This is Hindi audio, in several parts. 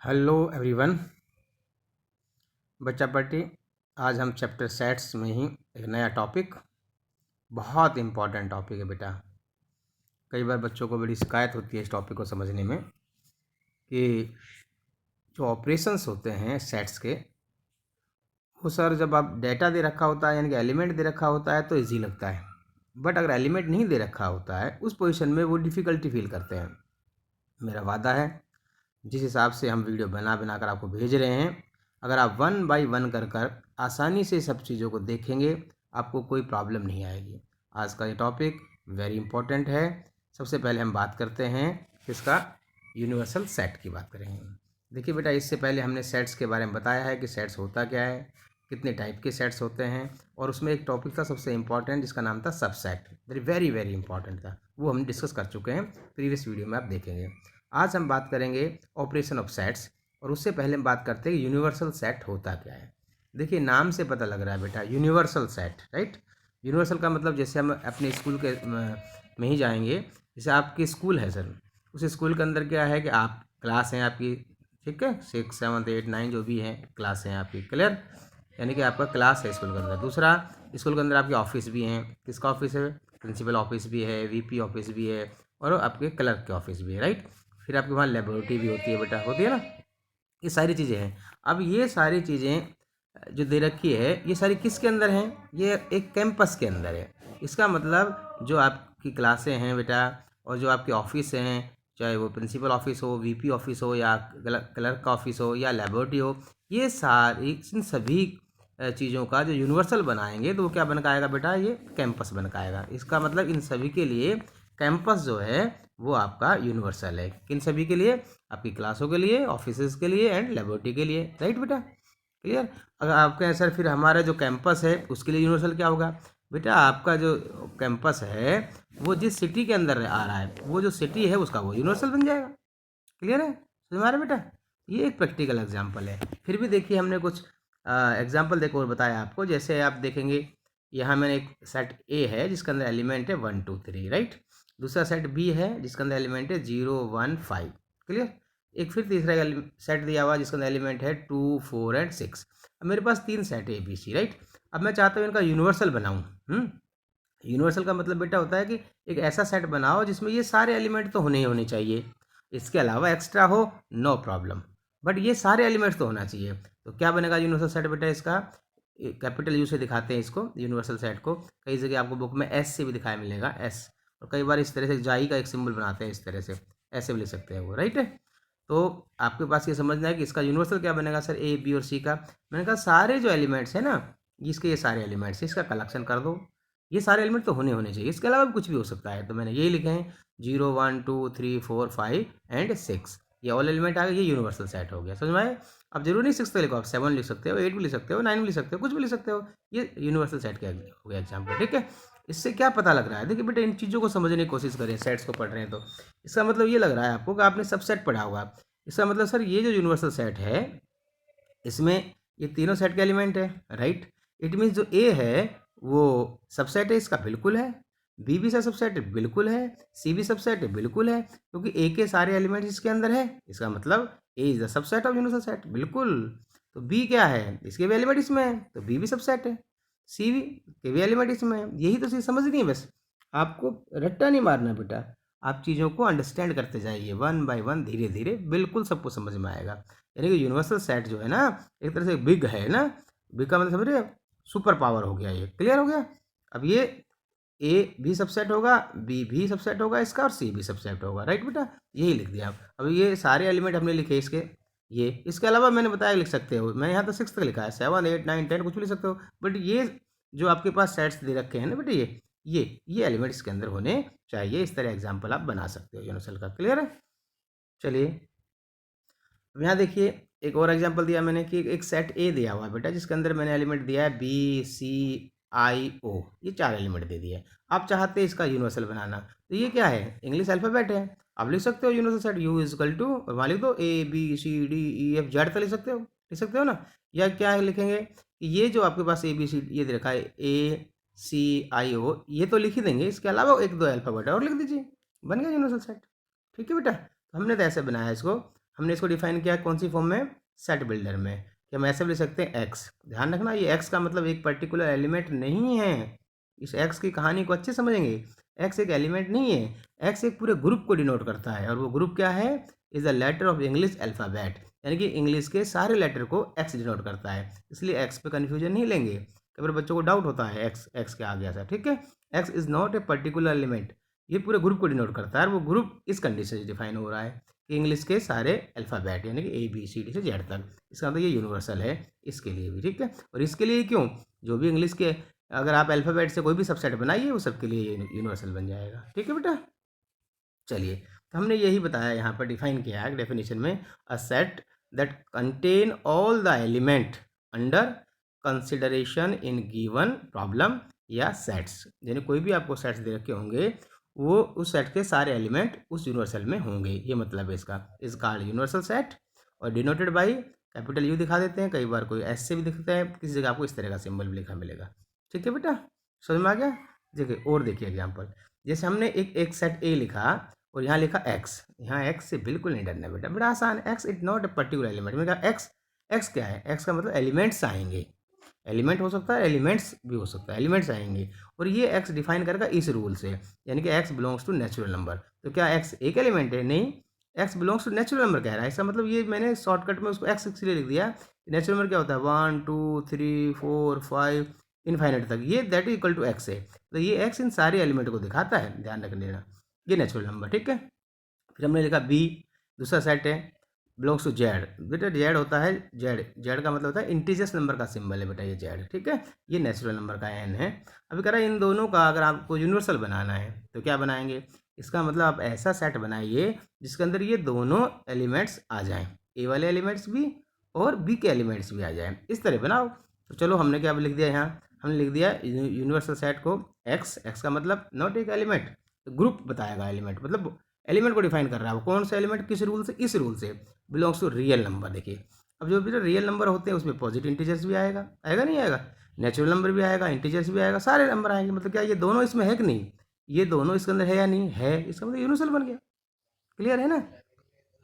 Hello everyone. बच्चा पार्टी, आज हम चैप्टर सेट्स में ही एक नया टॉपिक, बहुत इम्पॉर्टेंट टॉपिक है बेटा। कई बार बच्चों को बड़ी शिकायत होती है इस टॉपिक को समझने में कि जो ऑपरेशंस होते हैं सेट्स के, वो सर जब आप डेटा दे रखा होता है यानी कि एलिमेंट दे रखा होता है तो इजी लगता है, बट अगर एलिमेंट नहीं दे रखा होता है उस पोजीशन में वो डिफ़िकल्टी फील करते हैं। मेरा वादा है जिस हिसाब से हम वीडियो बना बना कर आपको भेज रहे हैं, अगर आप वन बाय वन कर कर आसानी से सब चीज़ों को देखेंगे आपको कोई प्रॉब्लम नहीं आएगी। आज का ये टॉपिक वेरी इंपॉर्टेंट है। सबसे पहले हम बात करते हैं इसका यूनिवर्सल सेट की बात करेंगे। देखिए बेटा, इससे पहले हमने सेट्स के बारे में बताया है कि सेट्स होता क्या है, कितने टाइप के सेट्स होते हैं, और उसमें एक टॉपिक था सबसे इम्पॉर्टेंट जिसका नाम था सबसेट। वेरी वेरी इंपॉर्टेंट था, वो हम डिस्कस कर चुके हैं प्रीवियस वीडियो में, आप देखेंगे। आज हम बात करेंगे ऑपरेशन ऑफ सेट्स, और उससे पहले हम बात करते हैं यूनिवर्सल सेट होता क्या है। देखिए, नाम से पता लग रहा है बेटा, यूनिवर्सल सेट, राइट। यूनिवर्सल का मतलब जैसे हम अपने स्कूल के में ही जाएंगे, जैसे आपकी स्कूल है सर, उस स्कूल के अंदर क्या है कि आप क्लास हैं आपकी, ठीक है, 6, 7, 8, 9 जो भी हैं क्लास हैं आपकी, क्लियर, यानी कि आपका क्लास है स्कूल के अंदर। दूसरा, स्कूल के अंदर आपके ऑफिस भी हैं। किसका ऑफिस है? प्रिंसिपल ऑफिस भी है, वीपी ऑफिस भी है, और आपके क्लर्क के ऑफिस भी है, राइट। फिर आपके वहाँ लेबोरेटरी भी होती है बेटा, होती है ना। ये सारी चीज़ें हैं। अब ये सारी चीज़ें जो दे रखी है, ये सारी किसके अंदर हैं? ये एक कैंपस के अंदर है। इसका मतलब जो आपकी क्लासें हैं बेटा, और जो आपके ऑफिस हैं, चाहे वो प्रिंसिपल ऑफिस हो, वीपी ऑफिस हो, या क्लर्क का ऑफिस हो, या लेबोरेटरी हो, ये सारी इन सभी चीज़ों का जो यूनिवर्सल बनाएंगे तो वो क्या बन पाएगा बेटा? ये कैंपस बन पाएगा। इसका मतलब इन सभी के लिए कैंपस जो है वो आपका यूनिवर्सल है। किन सभी के लिए? आपकी क्लासों के लिए, ऑफिसेज के लिए, एंड लेबोरेटरी के लिए, राइट बेटा, क्लियर। अगर आप कहें सर फिर हमारा जो कैंपस है उसके लिए यूनिवर्सल क्या होगा? बेटा, आपका जो कैंपस है वो जिस सिटी के अंदर आ रहा है, वो जो सिटी है उसका वो यूनिवर्सल बन जाएगा। क्लियर है समझ में आ रहा है बेटा? ये एक प्रैक्टिकल एग्जाम्पल है। फिर भी देखिए, हमने कुछ एग्जाम्पल देखो और बताया आपको। जैसे आप देखेंगे, यहाँ मैंने एक सेट ए है जिसके अंदर एलिमेंट है 1, 2, 3, राइट। दूसरा सेट बी है जिसके अंदर एलिमेंट है 0, 1, 5, क्लियर। एक फिर तीसरा सेट दिया हुआ जिसके अंदर एलिमेंट है 2, 4 एंड 6। अब मेरे पास 3 सेट है ए बी सी, राइट। अब मैं चाहता हूँ इनका यूनिवर्सल बनाऊँ। यूनिवर्सल का मतलब बेटा होता है कि एक ऐसा सेट बनाओ जिसमें ये सारे एलिमेंट तो होने ही होने चाहिए, इसके अलावा एक्स्ट्रा हो नो प्रॉब्लम, बट ये सारे एलिमेंट्स तो होना चाहिए। तो क्या बनेगा यूनिवर्सल सेट बेटा? इसका कैपिटल यू से दिखाते हैं इसको, यूनिवर्सल सेट को। कई जगह आपको बुक में एस से भी दिखाया मिलेगा, एस, और कई बार इस तरह से जाई का एक सिंबल बनाते हैं, इस तरह से ऐसे भी लिख सकते हैं वो, राइट है। तो आपके पास ये समझना है कि इसका यूनिवर्सल क्या बनेगा सर, ए बी और सी का। मैंने कहा सारे जो एलिमेंट्स हैं ना, इसके ये सारे एलिमेंट्स, इसका कलेक्शन कर दो। ये सारे एलिमेंट तो होने होने चाहिए, इसके अलावा भी कुछ भी हो सकता है। तो मैंने यही लिखे हैं 0, 1, 2, 3, 4, 5 एंड 6, ये ऑल एलिमेंट आ गए, ये यूनिवर्सल सेट हो गया। समझ में आए? अब जरूरी नहीं 6 लिखो, आप 7 लिख सकते हो, 8 भी लिख सकते हो, 9 भी लिख सकते हो, कुछ भी लिख सकते हो। ये यूनिवर्सल सेट का हो गया एग्जाम्पल, ठीक है। इससे क्या पता लग रहा है? देखिए बेटा, इन चीज़ों को समझने की कोशिश करें, सेट्स को पढ़ रहे हैं तो इसका मतलब ये लग रहा है आपको कि आपने सब सेट पढ़ा होगा। इसका मतलब सर ये जो यूनिवर्सल सेट है इसमें ये तीनों सेट के एलिमेंट है, राइट। इट मीन्स जो ए है वो सबसेट है इसका, बिल्कुल है। बी भी सबसेट है, बिल्कुल है। सी भी सबसेट है, बिल्कुल है, क्योंकि ए के सारे एलिमेंट इसके अंदर है। इसका मतलब A is the subset of universal set, बिल्कुल। तो बी क्या है? इसके भी एलिमेंट इसमें है, तो बी भी सबसेट है। सी भी के भी एलिमेंट इसमें है। यही तो चीज़ समझनी है बस, आपको रट्टा नहीं मारना बेटा। आप चीज़ों को अंडरस्टैंड करते जाइए वन बाय वन, धीरे धीरे, बिल्कुल सबको समझ में आएगा। यानी कि यूनिवर्सल सेट जो है ना, एक तरह से बिग है ना। बिग का मतलब समझ रहे हो? सुपर पावर हो गया, ये क्लियर हो गया। अब ये ए भी सबसेट होगा, बी भी सबसेट होगा इसका, और सी भी सबसेट होगा, राइट बेटा। यही लिख दिया आप। अब ये सारे एलिमेंट हमने लिखे इसके, ये इसके अलावा मैंने बताया लिख सकते हो। मैंने यहाँ तो 6 तक लिखा है, 7, 8, 9, 10 कुछ भी लिख सकते हो, बट ये जो आपके पास सेट्स दे रखे हैं ना बेटा, ये एलिमेंट इसके अंदर होने चाहिए। इस तरह एग्जाम्पल आप बना सकते हो यूनिवर्सल का, क्लियर है। चलिए, अब यहाँ देखिए, एक और एग्जांपल दिया मैंने कि एक सेट ए दिया हुआ है बेटा, जिसके अंदर मैंने एलिमेंट दिया है बी, सी, आई, ओ, ये 4 एलिमेंट दे दिए। आप चाहते हैं इसका यूनिवर्सल बनाना, तो ये क्या है? इंग्लिश अल्फ़ाबेट है। आप लिख सकते हो universal set U is equal to, और वहाँ लिख दो A B C D E F Z तक लिख सकते हो ना। या क्या है लिखेंगे कि ये जो आपके पास ए बी सी ये दे रखा है, ए सी आई ओ, ये तो लिख ही देंगे, इसके अलावा 1, 2 अल्फ़ाबेट और लिख दीजिए, बन गया यूनिवर्सल सेट। ठीक है बेटा, तो हमने तो ऐसे बनाया इसको। हमने इसको डिफाइन किया कौन सी फॉर्म में, सेट बिल्डर में, कि हम ऐसे भी लिख सकते हैं एक्स। ध्यान रखना ये एक्स का मतलब एक पर्टिकुलर एलिमेंट नहीं है, इस एक्स की कहानी को अच्छे समझेंगे। एक्स एक एलिमेंट नहीं है, एक्स एक पूरे ग्रुप को डिनोट करता है, और वो ग्रुप क्या है, is a letter of English alphabet, यानी कि इंग्लिश के सारे लेटर को एक्स डिनोट करता है, इसलिए एक्स पे कन्फ्यूजन नहीं लेंगे। कई बार बच्चों को डाउट होता है एक्स एक्स के आगे ऐसा, ठीक है। X is not a particular element, ये पूरे ग्रुप को डिनोट करता है, और वो ग्रुप इस कंडीशन से डिफाइन हो रहा है कि इंग्लिश के सारे अल्फ़ाबेट यानी कि ABCD से जेड तक, इसका मतलब ये यूनिवर्सल है इसके लिए भी, ठीक है। और इसके लिए क्यों, जो भी इंग्लिश के अगर आप अल्फ़ाबेट से कोई भी सबसेट बनाइए वो सबके लिए यूनिवर्सल बन जाएगा, ठीक है बेटा। चलिए, तो हमने यही बताया यहाँ पर डिफाइन किया है डेफिनेशन में, a set that contain all the element under consideration in given problem या सेट्स, यानी कोई भी आपको सेट्स दे रखे होंगे वो उस सेट के सारे एलिमेंट उस यूनिवर्सल में होंगे, ये मतलब है इसका, इज कॉल्ड यूनिवर्सल सेट, और डिनोटेड बाई कैपिटल यू दिखा देते हैं, कई बार कोई एस से भी दिखता है, किसी जगह आपको इस तरह का सिंबल भी लिखा मिलेगा, ठीक है बेटा, समझ में आ गया। देखिए और देखिए एग्जाम्पल, जैसे हमने एक सेट ए लिखा और यहाँ लिखा एक्स, यहाँ एक्स से बिल्कुल नहीं डरना बेटा, बड़ा आसान, x it not a particular element, मैंने कहा एक्स, एक्स क्या है, एक्स का मतलब एलिमेंट्स आएंगे, एलिमेंट हो सकता है, एलिमेंट्स भी हो सकता है, एलिमेंट्स आएंगे, और ये एक्स डिफाइन करेगा इस रूल से, यानी कि x belongs to natural number, तो क्या एक्स एक एलिमेंट है, नहीं, x belongs to natural number कह रहा है, इसका मतलब ये मैंने शॉर्टकट में उसको एक्स इसलिए लिख दिया, नेचुरल नंबर क्या होता है 1 2 3 4 5 इनफाइनाइट तक, ये that is equal to x है, तो ये एक्स इन सारे एलिमेंट को दिखाता है, ध्यान रख लेना, ये नेचुरल नंबर, ठीक है। फिर हमने लिखा बी, दूसरा सेट है बिलोंग्स टू जेड, बेटा जेड होता है, जेड जेड का मतलब होता है इंटीजर्स नंबर का सिंबल है बेटा ये जेड, ठीक है, ये नेचुरल नंबर का एन है। अभी कह रहा है इन दोनों का अगर आपको यूनिवर्सल बनाना है तो क्या बनाएंगे, इसका मतलब आप ऐसा सेट बनाइए जिसके अंदर ये दोनों एलिमेंट्स आ जाएं, ए वाले एलिमेंट्स भी और बी के एलिमेंट्स भी आ जाएं, इस तरह बनाओ। तो चलो हमने क्या लिख दिया यहाँ, हमने लिख दिया यूनिवर्सल सेट को एक्स, एक्स का मतलब नॉट एक एलिमेंट, ग्रुप बताएगा, एलिमेंट मतलब एलिमेंट को डिफाइन कर रहा है, वो कौन सा एलिमेंट किस रूल से, इस रूल से, बिलोंग्स टू रियल नंबर। देखिए अब जो भी रियल नंबर होते हैं उसमें पॉजिटिव इंटीजर्स भी आएगा, आएगा नहीं आएगा, नेचुरल नंबर भी आएगा, इंटीजर्स भी आएगा, सारे नंबर आएंगे, मतलब क्या ये दोनों इसमें है कि नहीं, ये दोनों इसके अंदर है या नहीं है, इसका मतलब यूनिवर्सल बन गया, क्लियर है ना,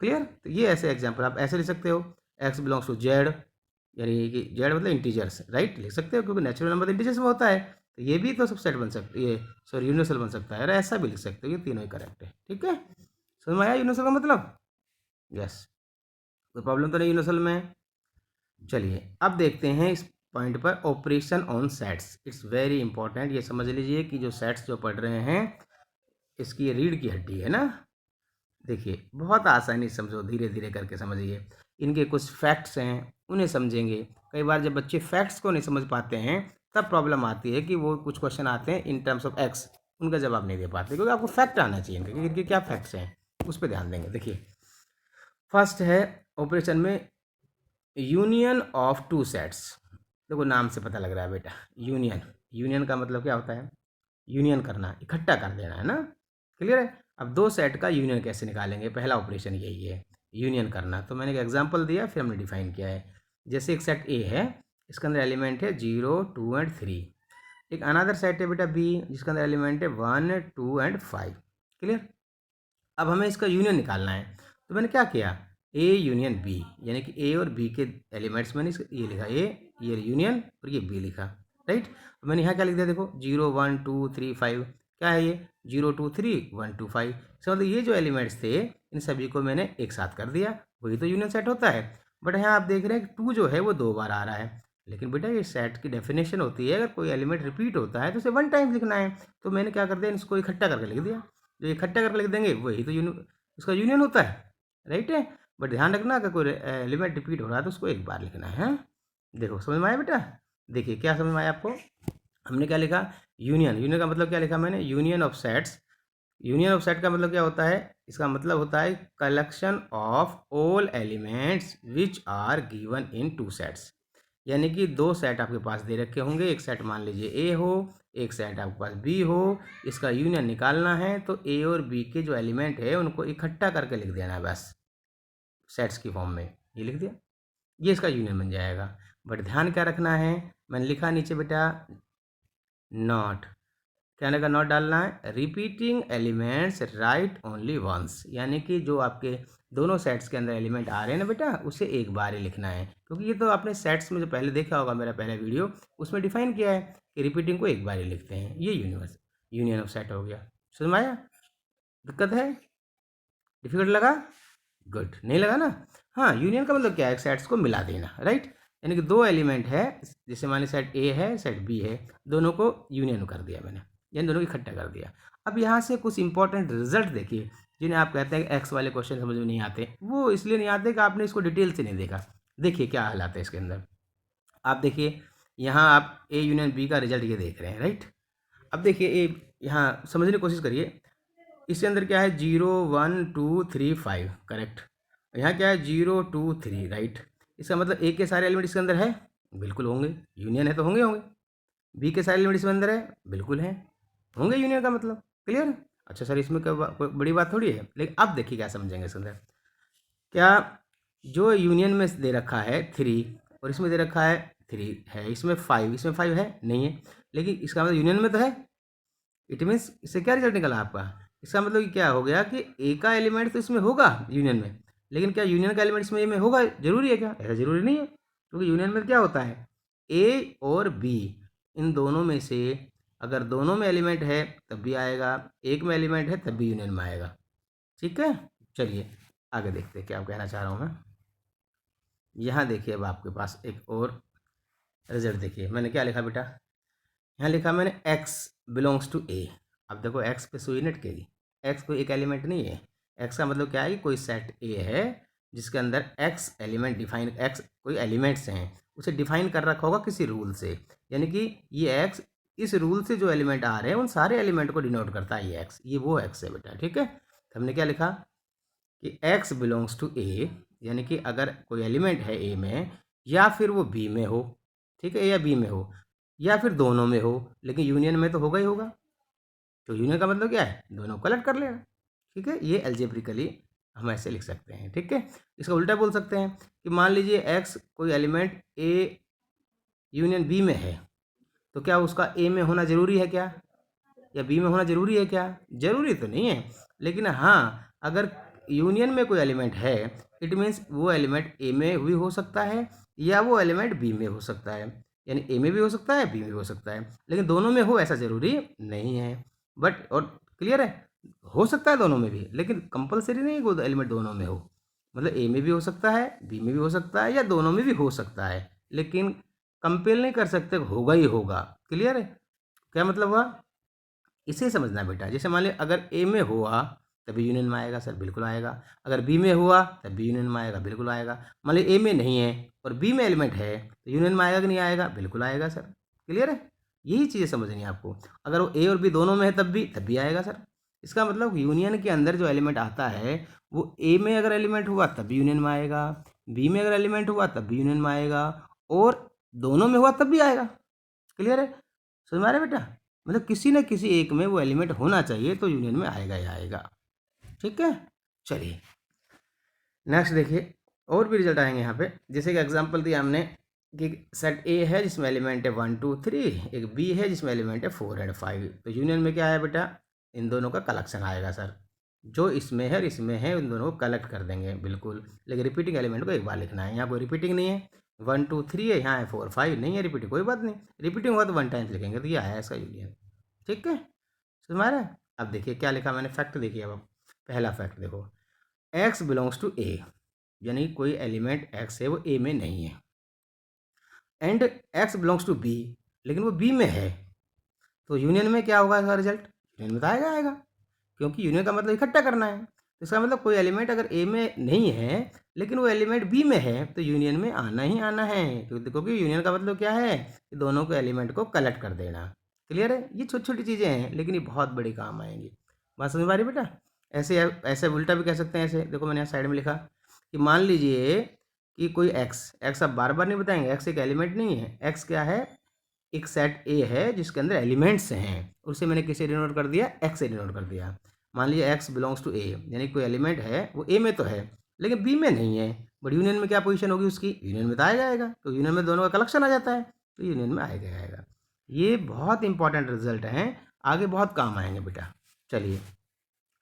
क्लियर। तो ये ऐसे एग्जाम्पल आप ऐसे लिख सकते हो, एक्स बिलोंग्स टू जेड, यानी कि जेड मतलब इंटीजर्स, राइट, लिख सकते हो क्योंकि नेचुरल नंबर इंटीजर्स में होता है, तो ये भी तो सबसेट बन सकता है, ये सॉरी यूनिवर्सल बन सकता है, और ऐसा भी लिख सकते हो, ये तीनों ही करेक्ट है, ठीक है, समझ में आया यूनिवर्सल का मतलब, यस, कोई प्रॉब्लम तो नहीं यूनिवर्सल में। चलिए अब देखते हैं इस पॉइंट पर operation on sets, it's very important, ये समझ लीजिए कि जो सेट्स जो पढ़ रहे हैं इसकी ये रीढ़ की हड्डी है ना। देखिए बहुत आसानी से समझो, धीरे धीरे करके समझिए, इनके कुछ फैक्ट्स हैं उन्हें समझेंगे, कई बार जब बच्चे फैक्ट्स को नहीं समझ पाते हैं तब प्रॉब्लम आती है कि वो कुछ क्वेश्चन आते हैं इन टर्म्स ऑफ एक्स, उनका जवाब नहीं दे पाते, क्योंकि आपको फैक्ट आना चाहिए इनके क्या फैक्ट्स हैं उस पर ध्यान देंगे। देखिए फर्स्ट है ऑपरेशन में यूनियन ऑफ टू सेट्स, देखो नाम से पता लग रहा है बेटा, यूनियन, यूनियन का मतलब क्या होता है, यूनियन करना, इकट्ठा कर देना है ना, क्लियर है। अब दो सेट का यूनियन कैसे निकालेंगे, पहला ऑपरेशन यही है, यूनियन करना, तो मैंने एक एग्जांपल दिया फिर हमने डिफाइन किया है, जैसे एक सेट ए है, इसके अंदर एलिमेंट है 0 2 एंड 3, एक अनदर सेट है बेटा बी जिसके अंदर एलिमेंट है 1 2 एंड 5, क्लियर। अब हमें इसका यूनियन निकालना है, तो मैंने क्या किया, ए यूनियन बी, यानी कि ए और बी के एलिमेंट्स मैंने ये लिखा, ये यूनियन और ये बी लिखा, राइट। तो मैंने यहाँ क्या लिख दिया, देखो 0 1 2 3 5, क्या है ये 0 2 3 1 2 5, इसका मतलब ये जो एलिमेंट्स थे इन सभी को मैंने एक साथ कर दिया, वही तो यूनियन सेट होता है। बट यहाँ आप देख रहे हैं कि 2 जो है वो 2 बार आ रहा है, लेकिन बेटा ये सेट की डेफिनेशन होती है अगर कोई एलिमेंट रिपीट होता है तो उसे 1 टाइम लिखना है, तो मैंने क्या कर दिया, इसको इकट्ठा करके लिख दिया, जो इकट्ठा करके लिख देंगे वही तो इसका यूनियन होता है, राइट है। बट ध्यान रखना अगर कोई एलिमेंट रिपीट हो रहा है तो उसको एक बार लिखना है, देखो समझ में आया बेटा। देखिए क्या समझ में आया आपको, हमने क्या लिखा, यूनियन, यूनियन का मतलब क्या लिखा मैंने, union of sets, union of set का मतलब क्या होता है, इसका मतलब होता है collection of all elements which are given in two sets, यानी कि दो सेट आपके पास दे रखे होंगे, एक सेट मान लीजिए ए हो, एक सेट आपके पास बी हो, इसका यूनियन निकालना है तो ए और बी के जो एलिमेंट है उनको इकट्ठा करके लिख देना है बस, सेट्स की फॉर्म में ये लिख दिया, ये इसका यूनियन बन जाएगा। बट ध्यान क्या रखना है, मैंने लिखा नीचे बेटा नॉट, कहने का नॉट डालना है, repeating elements write only once, यानी कि जो आपके दोनों सेट्स के अंदर एलिमेंट आ रहे हैं ना बेटा, उसे एक बार ही लिखना है, क्योंकि ये तो आपने सेट्स में जो पहले देखा होगा मेरा पहला वीडियो, उसमें डिफाइन किया है कि रिपीटिंग को एक बार ही लिखते हैं। ये यूनियन ऑफ सेट हो गया। समझ में आया? दिक्कत है? डिफिकल्ट लगा? गुड, नहीं लगा ना? हाँ, यूनियन का मतलब क्या है? सेट्स को मिला देना, राइट। यानी कि दो एलिमेंट है, जैसे मान ली सेट ए है, सेट बी है, दोनों को यूनियन कर दिया मैंने, यानी दोनों को इकट्ठा कर दिया। अब यहाँ से कुछ इंपॉर्टेंट रिजल्ट देखिए, जिन्हें आप कहते हैं कि एक्स वाले क्वेश्चन समझ में नहीं आते, वो इसलिए नहीं आते कि आपने इसको डिटेल से नहीं देखा। देखिए क्या हालात है इसके अंदर। आप देखिए, यहाँ आप ए यूनियन बी का रिजल्ट ये देख रहे हैं, राइट। अब देखिए ए, यहाँ समझने की कोशिश करिए। इसके अंदर क्या है? 0 1 2 3 5, करेक्ट। यहाँ क्या है? 0 2 3, राइट। इसका मतलब ए के सारे एलिमेंट इसके अंदर है, बिल्कुल होंगे, यूनियन है तो होंगे होंगे। बी के सारे एलिमेंट इसके अंदर है, बिल्कुल हैं, होंगे यूनियन का मतलब। क्लियर? अच्छा सर, इसमें कोई बड़ी बात थोड़ी है। लेकिन अब देखिए क्या समझेंगे इसके अंदर। क्या जो यूनियन में दे रखा है 3 और इसमें दे रखा है 3 है, इसमें 5, इसमें 5 है नहीं है, लेकिन इसका मतलब यूनियन में तो है। इट मीन्स इससे क्या रिजल्ट निकला आपका? इसका मतलब कि क्या हो गया कि ए का एलिमेंट तो इसमें होगा यूनियन में, लेकिन क्या यूनियन का एलिमेंट इसमें ए में होगा? जरूरी है क्या? ऐसा जरूरी नहीं है, क्योंकि यूनियन में क्या होता है, ए और बी, इन दोनों में से अगर दोनों में एलिमेंट है तब भी आएगा, एक में एलिमेंट है तब भी यूनियन में आएगा। ठीक है, चलिए आगे देखते हैं क्या कहना चाह रहा हूँ मैं। यहाँ देखिए, अब आपके पास एक और रिजल्ट देखिए। मैंने क्या लिखा बेटा? यहाँ लिखा मैंने x बिलोंग्स टू ए। अब देखो x पे सुई नहीं अटकेगी, x कोई एक एलिमेंट नहीं है। x का मतलब क्या है कि कोई सेट ए है जिसके अंदर x एलिमेंट डिफाइन, x कोई एलिमेंट्स हैं, उसे डिफाइन कर रखा होगा किसी रूल से। यानी कि ये x, इस रूल से जो एलिमेंट आ रहे हैं उन सारे एलिमेंट को डिनोट करता है ये x, ये वो x है बेटा। ठीक है, तो हमने क्या लिखा कि x बिलोंग्स टू ए, यानी कि अगर कोई एलिमेंट है ए में, या फिर वो बी में हो, ठीक है, ए या बी में हो, या फिर दोनों में हो, लेकिन यूनियन में तो होगा ही होगा। तो यूनियन का मतलब क्या है? दोनों कलेक्ट कर लेगा। ठीक है, ये एल्जेब्रिकली हम ऐसे लिख सकते हैं। ठीक है, इसका उल्टा बोल सकते हैं कि मान लीजिए एक्स कोई एलिमेंट ए यूनियन बी में है, तो क्या उसका ए में होना जरूरी है क्या, या बी में होना जरूरी है क्या? जरूरी तो नहीं है, लेकिन हाँ, अगर यूनियन में कोई एलिमेंट है, इट मीन्स वो एलिमेंट ए में भी हो सकता है या वो एलिमेंट बी में हो सकता है। यानी ए में भी हो सकता है, बी में भी हो सकता है, लेकिन दोनों में हो ऐसा जरूरी नहीं है। बट और क्लियर है, हो सकता है दोनों में भी, लेकिन कंपलसरी नहीं है वो एलिमेंट दोनों में हो। मतलब ए में भी हो सकता है, बी में भी हो सकता है, या दोनों में भी हो सकता है, लेकिन कंपेल नहीं कर सकते, होगा ही होगा। क्लियर है? क्या मतलब हुआ, इसे समझना बेटा। जैसे मान लिया अगर ए में हुआ तभी यूनियन में आएगा, सर बिल्कुल आएगा। अगर बी में हुआ तब भी यूनियन में आएगा, बिल्कुल आएगा। मान लिया ए में नहीं है और बी में एलिमेंट है, तो यूनियन में आएगा कि नहीं आएगा? बिल्कुल आएगा सर। क्लियर है? यही चीज़ें समझनी है आपको। अगर वो ए और बी दोनों में है तब भी आएगा सर। इसका मतलब यूनियन के अंदर जो एलिमेंट आता है वो ए में अगर एलिमेंट हुआ तब भी यूनियन में आएगा, बी में अगर एलिमेंट हुआ तब भी यूनियन में आएगा, और दोनों में हुआ तब भी आएगा। क्लियर है? समझ में आ रहा है बेटा? मतलब किसी न किसी एक में वो एलिमेंट होना चाहिए, तो यूनियन में आएगा ही आएगा। ठीक है, चलिए नेक्स्ट देखिए, और भी रिजल्ट आएंगे यहाँ पे। जैसे कि एग्जांपल दिया हमने कि सेट ए है जिसमें एलिमेंट है 1 2 3, एक बी है जिसमें एलिमेंट है 4 और 5। तो यूनियन में क्या है बेटा? इन दोनों का कलेक्शन आएगा सर। जो इसमें है और इसमें है, उन दोनों को कलेक्ट कर देंगे बिल्कुल। लेकिन रिपीटिंग एलिमेंट को एक बार लिखना है। यहाँ कोई रिपीटिंग नहीं है, 1 2 3 है, यहाँ है 4 5 नहीं है रिपीटिंग, कोई बात नहीं। रिपीटिंग हुआ तो 1 टाइम्स लिखेंगे, तो ये आया इसका यूनियन। ठीक है, समझ में आ रहा है? अब देखिए क्या लिखा मैंने, फैक्ट देखिए। अब पहला फैक्ट देखो, एक्स बिलोंग्स टू ए, यानी कोई एलिमेंट एक्स है वो ए में नहीं है, and x belongs to B, लेकिन वो बी में है। तो यूनियन में क्या होगा इसका रिजल्ट? यूनियन में तो आएगा आएगा, क्योंकि यूनियन का मतलब इकट्ठा करना है। तो इसका मतलब कोई एलिमेंट अगर ए में नहीं है लेकिन वो एलिमेंट बी में है, तो यूनियन में आना ही आना है। क्योंकि यूनियन का मतलब क्या है कि दोनों को एलिमेंट को कलेक्ट कर देना। क्लियर है? ये छोटी छोटी चीज़ें हैं, लेकिन ये बहुत बड़ी काम आएंगी। बात समझ में आ रही बेटा? ऐसे ऐसे उल्टा भी कह सकते हैं। ऐसे देखो, मैंने यहाँ साइड में लिखा कि मान लीजिए कि कोई एक्स आप बार बार नहीं बताएंगे, एक्स एक एलिमेंट नहीं है। एक्स क्या है? एक सेट ए है जिसके अंदर एलिमेंट्स हैं, उसे मैंने किसे डिनोट कर दिया? एक्स से डिनोट कर दिया। मान लीजिए एक्स बिलोंग्स टू ए, यानी कोई एलिमेंट है वो ए में तो है लेकिन बी में नहीं है। बट यूनियन में क्या पोजीशन होगी उसकी? यूनियन में तो आएगा आएगा, तो यूनियन में दोनों का कलेक्शन आ जाता है, तो यूनियन में आएगा आएगा। ये बहुत इंपॉर्टेंट रिजल्ट हैं, आगे बहुत काम आएंगे बेटा। चलिए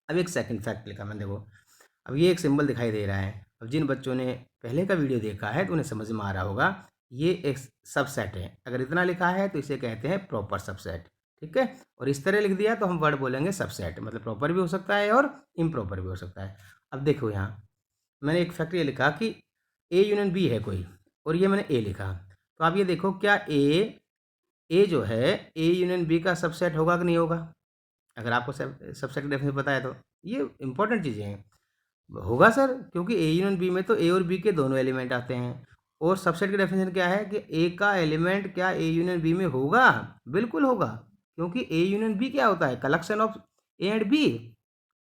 अब एक सेकंड फैक्ट लिखा मैंने, देखो अब ये एक सिंबल दिखाई दे रहा है। अब जिन बच्चों ने पहले का वीडियो देखा है तो उन्हें समझ में आ रहा होगा ये एक सबसेट है। अगर इतना लिखा है तो इसे कहते हैं प्रॉपर सबसेट, ठीक है। और इस तरह लिख दिया तो हम वर्ड बोलेंगे सबसेट, मतलब प्रॉपर भी हो सकता है और इम्प्रॉपर भी हो सकता है। अब देखो यहाँ मैंने एक फैक्ट ये लिखा कि ए यूनियन बी है कोई, और ये मैंने ए लिखा, तो आप ये देखो क्या ए जो है ए यूनियन बी का सबसेट होगा कि नहीं होगा। अगर आपको सबसेट डेफिनेशन पता है तो ये इंपॉर्टेंट चीज़ें हैं। होगा सर, क्योंकि ए यूनियन बी में तो ए और बी के दोनों एलिमेंट आते हैं। और सबसेट की डेफिनेशन क्या है कि ए का एलिमेंट क्या ए यूनियन बी में होगा, बिल्कुल होगा, क्योंकि ए यूनियन बी क्या होता है, collection of A and B.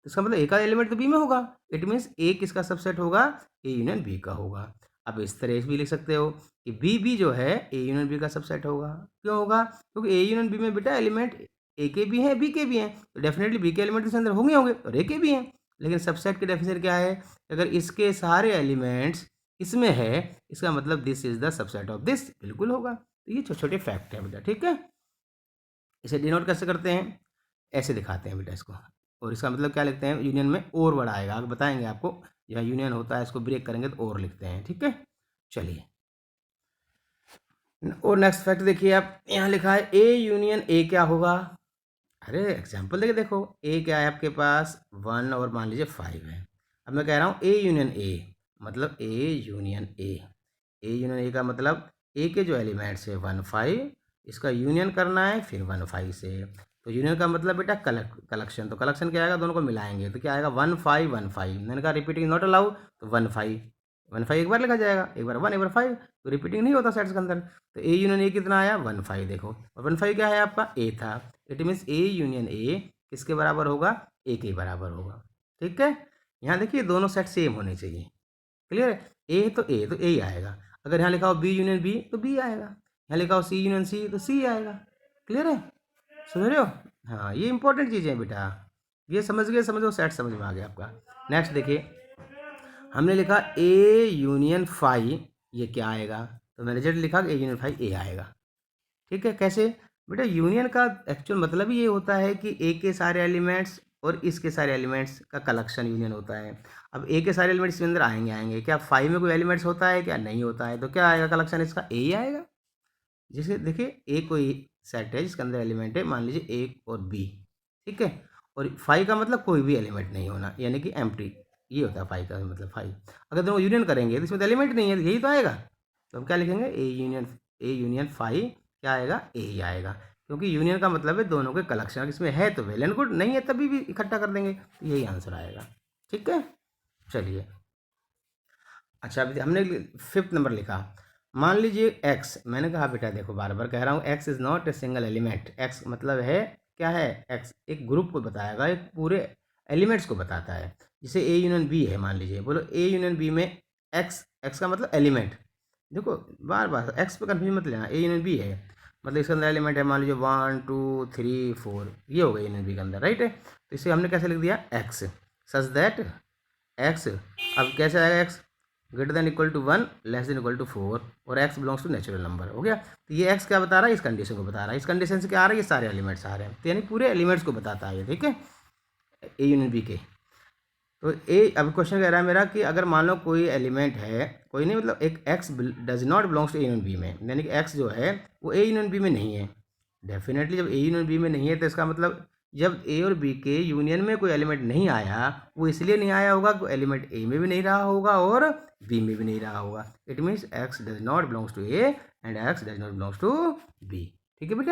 इसका मतलब ए का एलिमेंट तो बी में होगा, इट मीन्स ए किसका सबसेट होगा, ए यूनियन बी का होगा। अब इस तरह से भी लिख सकते हो कि बी जो है ए यूनियन बी का सबसेट होगा। क्यों होगा, क्योंकि ए यूनियन बी में बेटा एलिमेंट ए के भी हैं बी के भी हैं, तो डेफिनेटली बी के एलिमेंट इसके अंदर होंगे और ए के भी हैं। लेकिन सबसेट की डेफिनेशन क्या है, अगर इसके सारे एलिमेंट्स इसमें है इसका मतलब this is the subset of this, बिल्कुल होगा। तो ये छोटे छोटे फैक्ट हैं बेटा, ठीक है। इसे डिनोट कैसे करते हैं, ऐसे दिखाते हैं बेटा इसको। और इसका मतलब क्या लिखते हैं, यूनियन में और वर्ड आएगा, आगे बताएंगे आपको। जहाँ यूनियन होता है इसको ब्रेक करेंगे तो और लिखते हैं, ठीक है। चलिए और नेक्स्ट फैक्ट देखिए आप, यहाँ लिखा है ए यूनियन ए क्या होगा। अरे एग्जाम्पल देखिए, देखो ए क्या है आपके पास 1 और मान लीजिए 5 है। अब मैं कह रहा हूँ ए यूनियन ए, मतलब ए यूनियन ए का मतलब ए के जो एलिमेंट्स है 1 5, इसका यूनियन करना है फिर 1 5 से। तो यूनियन का मतलब बेटा कलेक्शन, तो कलेक्शन क्या आएगा, दोनों को मिलाएंगे तो क्या आएगा 1 5 1 5। मैंने कहा रिपीटिंग नॉट अलाउ, तो 1 5 एक बार लिखा जाएगा, एक बार 1 एक बार 5, तो रिपीटिंग नहीं होता सेट्स के अंदर। तो ए यूनियन ए कितना आया 1 5, देखो और 1 5 क्या है आपका ए था। It means A union A किसके बराबर होगा, ए के बराबर होगा, ठीक है। यहाँ देखिए दोनों सेट सेम होने चाहिए, क्लियर है। ए तो ए ही आएगा। अगर यहाँ लिखा हो बी यूनियन बी तो बी आएगा, यहाँ लिखा हो सी यूनियन सी तो सी आएगा, क्लियर है, समझ रहे हो। हाँ ये इंपॉर्टेंट चीज़ें हैं बेटा, ये समझ गए, समझो सेट समझ में आ गया आपका। नेक्स्ट देखिए हमने लिखा ए यूनियन फाई, ये क्या आएगा, तो मैंने रिजल्ट लिखा ए यूनियन फाई ए आएगा, ठीक है। कैसे बेटा, यूनियन का एक्चुअल मतलब ही ये होता है कि ए के सारे एलिमेंट्स और इसके सारे एलिमेंट्स का कलेक्शन यूनियन होता है। अब ए के सारे एलिमेंट्स इसके अंदर आएंगे, क्या 5 में कोई एलिमेंट्स होता है, क्या नहीं होता है, तो क्या आएगा कलेक्शन इसका ए ही आएगा। जैसे देखिए ए कोई सेट है जिसके अंदर एलिमेंट है मान लीजिए ए और बी, ठीक है। और 5 का मतलब कोई भी एलिमेंट नहीं होना, यानी कि एम्प्टी, ये होता है 5 का मतलब 5। अगर दोनों यूनियन करेंगे तो इसमें तो एलिमेंट नहीं है, यही तो आएगा। तो हम क्या लिखेंगे ए यूनियन 5 क्या आएगा, ए ही आएगा, क्योंकि यूनियन का मतलब है दोनों के कलेक्शन, इसमें है तो वेल एंड गुड, नहीं है तभी भी इकट्ठा कर देंगे, तो यही आंसर आएगा, ठीक है। चलिए अच्छा अभी हमने 5th नंबर लिखा, मान लीजिए एक्स, मैंने कहा बेटा देखो बार बार कह रहा हूँ x is not a single element. X मतलब है क्या है, एक्स एक ग्रुप को बताएगा, एक पूरे एलिमेंट्स को बताता है। जैसे ए यूनियन बी है, मान लीजिए बोलो ए यूनियन बी में एक्स का मतलब एलिमेंट, देखो बार बार एक्स पे कन्फ्यूज मत लेना, ए यूनियन बी है मतलब इसके अंदर एलिमेंट है मान लीजिए 1 2 3 4, ये हो गया यूनियन बी के अंदर, राइट है। तो इसे हमने कैसे लिख दिया एक्स, सच दैट एक्स, अब कैसे आएगा x greater than equal to 1 less than equal to 4 और x belongs to natural number, हो गया। तो ये x क्या बता रहा है, इस कंडीशन को बता रहा है, इस कंडीशन से क्या आ रहा है, ये सारे एलिमेंट्स आ रहे हैं, तो यानी पूरे एलिमेंट्स को बताता है ये, ठीक है, ए यूनियन बी के। तो ए अब क्वेश्चन कह रहा है मेरा कि अगर मान लो कोई एलिमेंट है, कोई नहीं मतलब एक x does not belongs to A union B में, यानी कि x जो है वो ए यूनियन बी में नहीं है। डेफिनेटली जब ए यूनियन बी में नहीं है तो इसका मतलब जब ए और बी के यूनियन में कोई एलिमेंट नहीं आया, वो इसलिए नहीं आया होगा कि एलिमेंट ए में भी नहीं रहा होगा और बी में भी नहीं रहा होगा। It means x does not belongs to A and x does not belongs to B, ठीक है बेटा।